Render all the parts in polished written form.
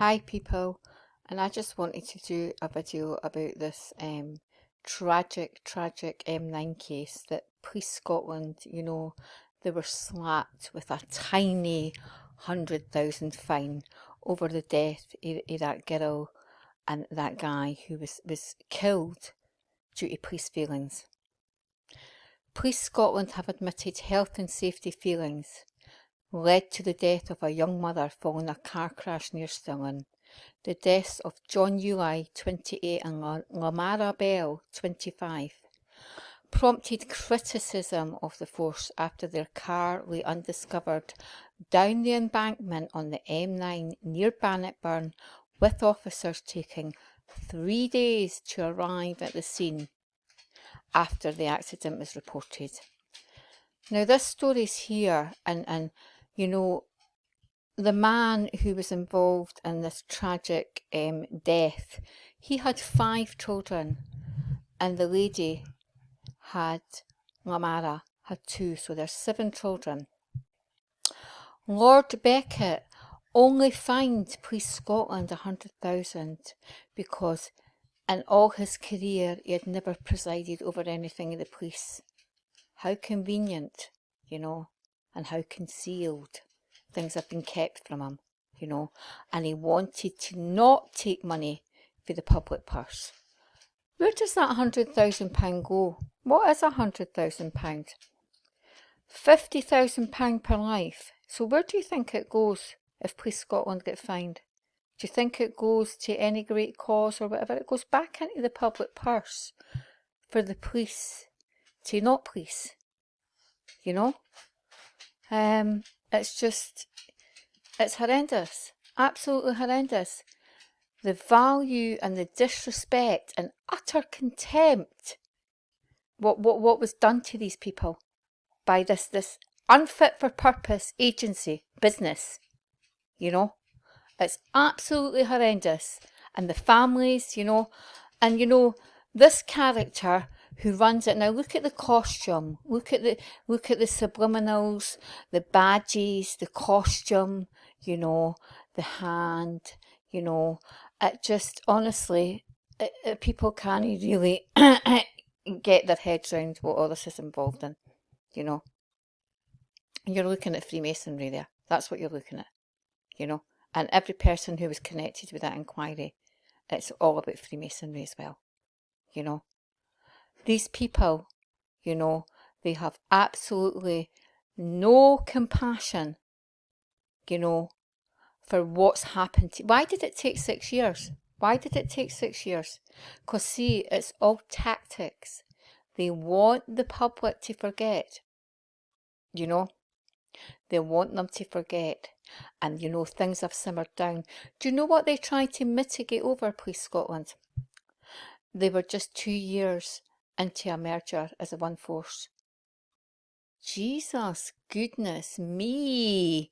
Hi people, and I just wanted to do a video about this tragic M9 case that Police Scotland, they were slapped with a tiny 100,000 fine over the death of that girl and that guy who was killed due to police failings. Police Scotland have admitted health and safety failings led to the death of a young mother following a car crash near Stirling. The deaths of John Uli, 28, and Lamara Bell, 25, prompted criticism of the force after their car lay undiscovered down the embankment on the M9 near Bannockburn, with officers taking 3 days to arrive at the scene after the accident was reported. Now this story's here, and the man who was involved in this tragic death, he had 5 children, and the lady Lamara had 2, so there's 7 children. Lord Beckett only fined Police Scotland 100,000 because in all his career he had never presided over anything in the police. How convenient, and how concealed. Things have been kept from him, and he wanted to not take money for the public purse. Where does that £100,000 go? What is £100,000? £50,000 per life. So where do you think it goes if Police Scotland get fined? Do you think it goes to any great cause or whatever? It goes back into the public purse for the police to not police, It's horrendous, absolutely horrendous. The value and the disrespect and utter contempt, what was done to these people by this unfit for purpose agency business, it's absolutely horrendous. And the families, this character who runs it now. Look at the costume. Look at the subliminals, the badges, the costume. The hand. It just honestly, people can't really get their heads around what all this is involved in. And you're looking at Freemasonry there. That's what you're looking at. And every person who was connected with that inquiry, it's all about Freemasonry as well. These people, they have absolutely no compassion, for what's happened. Why did it take 6 years? Why did it take 6 years? Because see, it's all tactics. They want the public to forget, They want them to forget. And, things have simmered down. Do you know what they tried to mitigate over, Police Scotland? They were just 2 years into a merger as a one force. Jesus goodness me.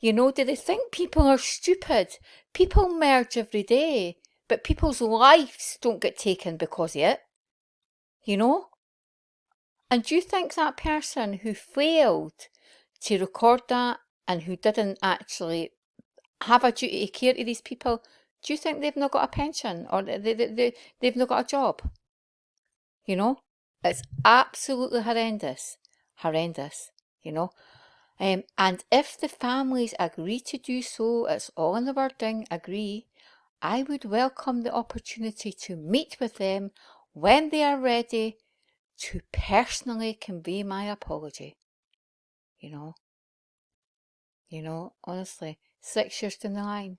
Do they think people are stupid? People merge every day, but people's lives don't get taken because of it. And do you think that person who failed to record that and who didn't actually have a duty of care to these people, do you think they've not got a pension or they've not got a job? It's absolutely horrendous, and if the families agree to do so, it's all in the wording, agree, I would welcome the opportunity to meet with them when they are ready to personally convey my apology. Honestly, 6 years down the line,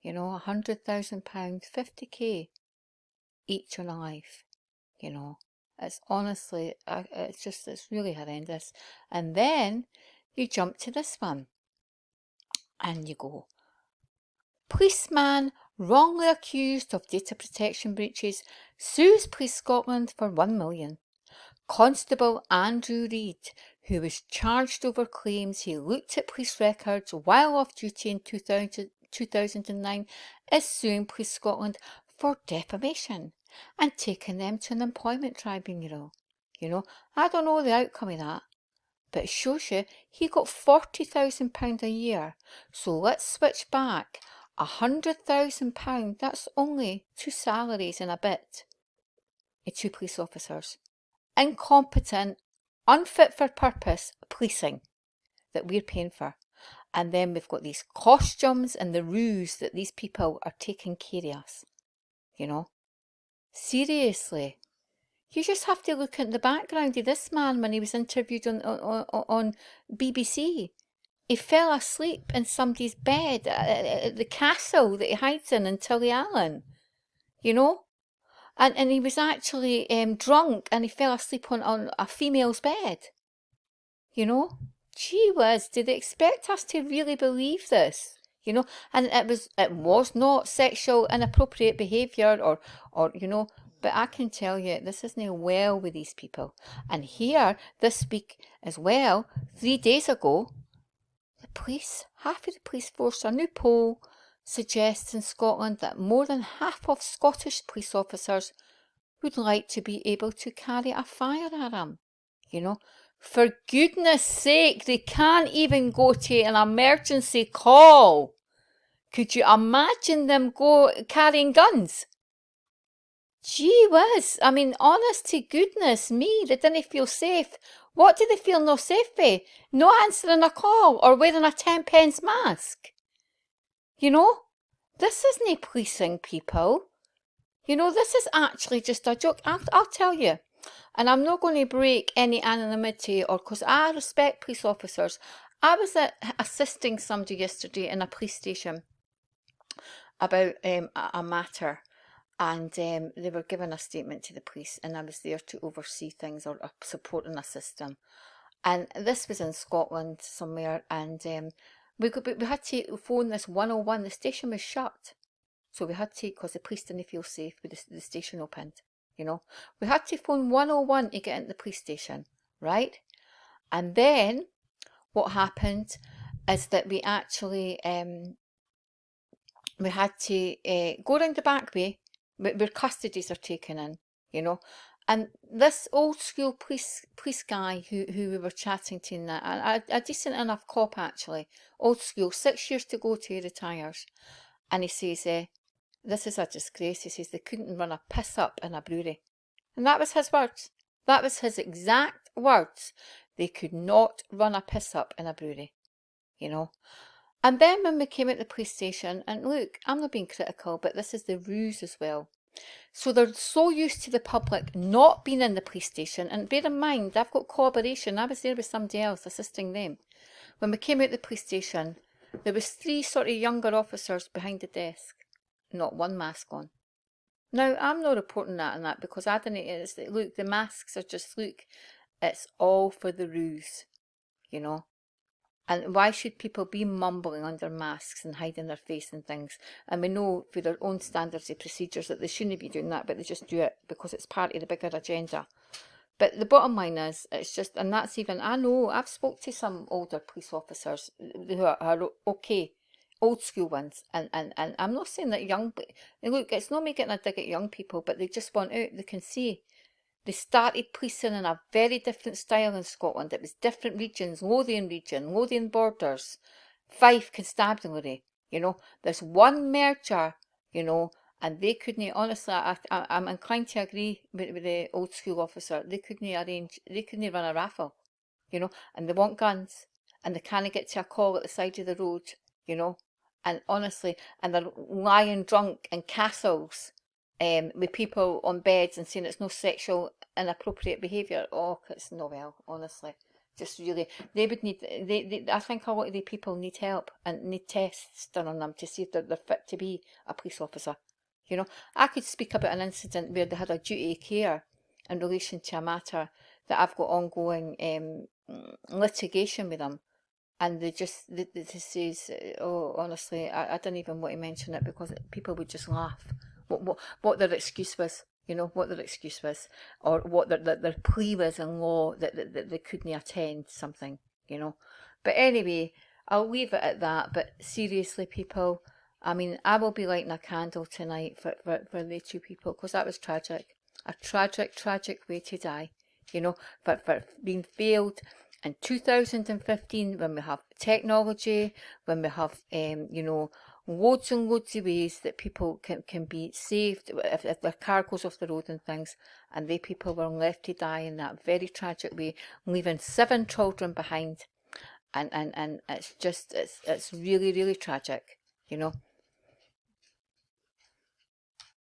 £100,000, 50k each on a life, It's honestly, it's really horrendous. And then you jump to this one and you go, policeman wrongly accused of data protection breaches sues Police Scotland for 1 million. Constable Andrew Reid, who was charged over claims he looked at police records while off duty in 2009, is suing Police Scotland for defamation and taking them to an employment tribunal. I don't know the outcome of that, but it shows you he got £40,000 a year. So let's switch back. £100,000, that's only 2 salaries and a bit of 2 police officers. Incompetent, unfit for purpose policing that we're paying for. And then we've got these costumes and the ruse that these people are taking care of us. You know? Seriously. You just have to look at the background of this man when he was interviewed on BBC. He fell asleep in somebody's bed at the castle that he hides in Tullyallen. You know? And he was actually drunk and he fell asleep on a female's bed. You know? Gee whiz, did they expect us to really believe this? You know, and it was not sexual inappropriate behaviour or you know, but I can tell you this isn't well with these people. And here this week as well, 3 days ago, the police, half of the police force, a new poll suggests in Scotland that more than half of Scottish police officers would like to be able to carry a firearm. You know, for goodness sake, they can't even go to an emergency call. Could you imagine them carrying guns? Gee whiz, I mean, honest to goodness me, they didn't feel safe. What do they feel no safe for? No answering a call or wearing a 10 pence mask. You know, this isn't policing, people. You know, this is actually just a joke. I'll tell you. And I'm not going to break any anonymity because I respect police officers. I was assisting somebody yesterday in a police station about a matter, and they were giving a statement to the police, and I was there to oversee things or support and assist them. And this was in Scotland somewhere, and we had to phone this 101. The station was shut. So we had to, because the police didn't feel safe with the station opened, you know. We had to phone 101 to get into the police station, right? And then what happened is that we actually, we had to go round the back way where custodies are taken in, you know. And this old school police guy who we were chatting to in that, a decent enough cop actually, old school, 6 years to go till he retires. And he says, this is a disgrace. He says they couldn't run a piss up in a brewery. And that was his words. That was his exact words. They could not run a piss up in a brewery, you know. And then when we came at the police station, and look, I'm not being critical, but this is the ruse as well. So they're so used to the public not being in the police station. And bear in mind, I've got corroboration. I was there with somebody else assisting them. When we came out the police station, there was 3 sort of younger officers behind the desk. Not one mask on. Now, I'm not reporting that and that because I didn't, look, the masks are just, look, it's all for the ruse, you know. And why should people be mumbling under masks and hiding their face and things? And we know for their own standards and procedures that they shouldn't be doing that, but they just do it because it's part of the bigger agenda. But the bottom line is, it's just, and that's even, I know, I've spoke to some older police officers who are okay, old school ones, and I'm not saying that look, it's not me getting a dig at young people, but they just want out. They can see they started policing in a very different style in Scotland. It was different regions, Lothian region, Lothian borders, Fife constabulary, you know. There's one merger, you know, and they couldn't, honestly, I'm inclined to agree with the old school officer. They couldn't run a raffle, you know, and they want guns, and they can't get to a call at the side of the road, you know. And honestly, and they're lying drunk in castles with people on beds and saying it's no sexual inappropriate behaviour. Oh, it's no well, honestly. Just really, they would need, I think a lot of the people need help and need tests done on them to see if they're fit to be a police officer. You know, I could speak about an incident where they had a duty of care in relation to a matter that I've got ongoing litigation with them. And they says, oh, honestly, I didn't even want to mention it because people would just laugh. What their excuse was, you know, what their excuse was, or what their plea was in law that they couldn't attend something, you know. But anyway, I'll leave it at that. But seriously, people, I mean, I will be lighting a candle tonight for the 2 people because that was tragic. A tragic way to die, you know, for being failed in 2015 when we have technology, when we have, you know, loads and loads of ways that people can be saved if their car goes off the road and things, and they people were left to die in that very tragic way, leaving 7 children behind. And it's just, it's really, really tragic, you know.